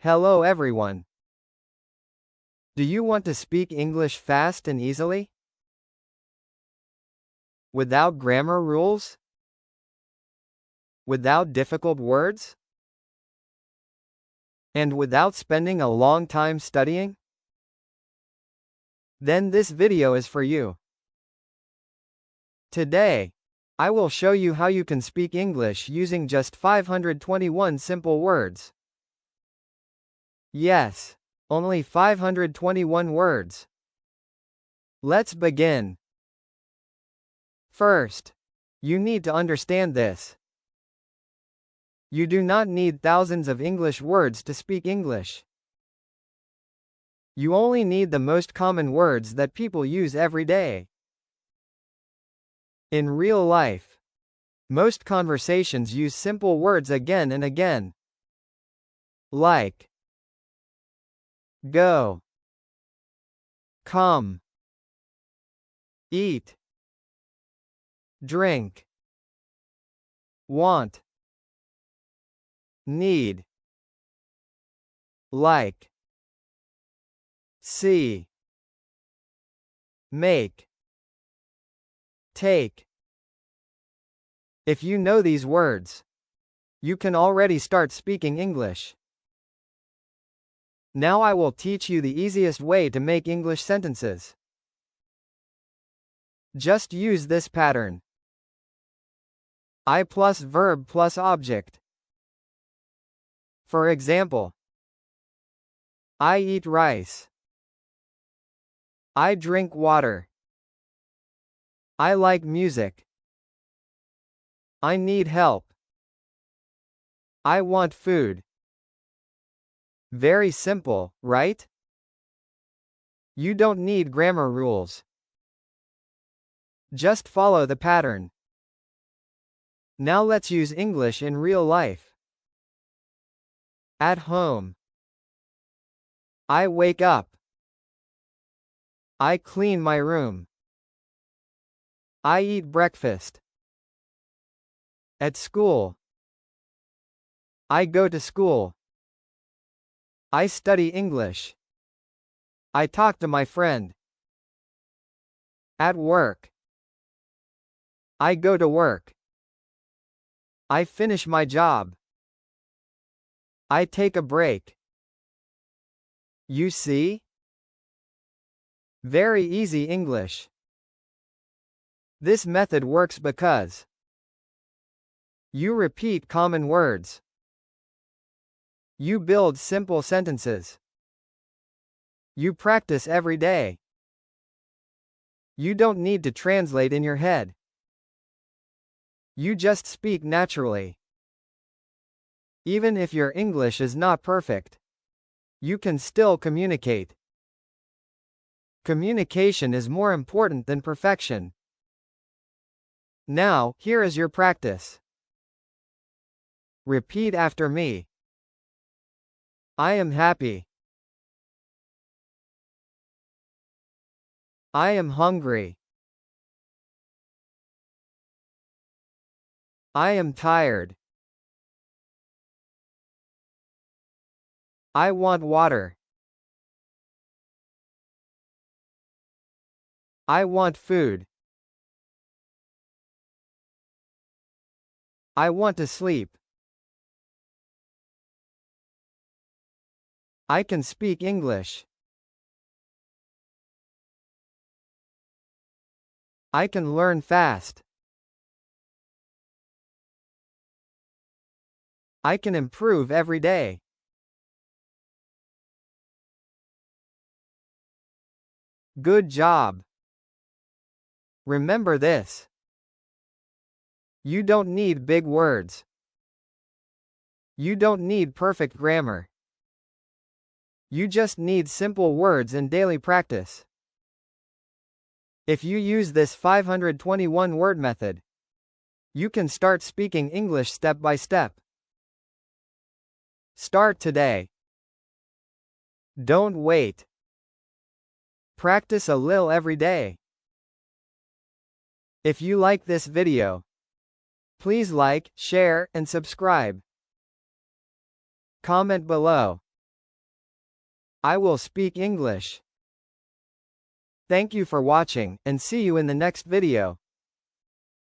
Hello everyone. Do you want to speak English fast and easily? Without grammar rules? Without difficult words? And without spending a long time studying? Then this video is for you. Today, I will show you how you can speak English using just 521 simple words. Yes, only 521 words. Let's begin. First, you need to understand this. You do not need thousands of English words to speak English. You only need the most common words that people use every day. In real life, most conversations use simple words again and again. Like go, come, eat, drink, want, need, like, see, make, take. If you know these words, you can already start speaking English. Now I will teach you the easiest way to make English sentences. Just use this pattern. I plus verb plus object. For example, I eat rice. I drink water. I like music. I need help. I want food. Very simple, right? You don't need grammar rules. Just follow the pattern. Now let's use English in real life. At home. I wake up. I clean my room. I eat breakfast. At school. I go to school. I study English. I talk to my friend. At work. I go to work. I finish my job. I take a break. You see? Very easy English. This method works because you repeat common words. You build simple sentences. You practice every day. You don't need to translate in your head. You just speak naturally. Even if your English is not perfect, you can still communicate. Communication is more important than perfection. Now, here is your practice. Repeat after me. I am happy. I am hungry. I am tired. I want water. I want food. I want to sleep. I can speak English. I can learn fast. I can improve every day. Good job. Remember this. You don't need big words. You don't need perfect grammar. You just need simple words and daily practice. If you use this 521 word method, you can start speaking English step by step. Start today. Don't wait. Practice a little every day. If you like this video, please like, share, and subscribe. Comment below. I will speak English. Thank you for watching, and see you in the next video.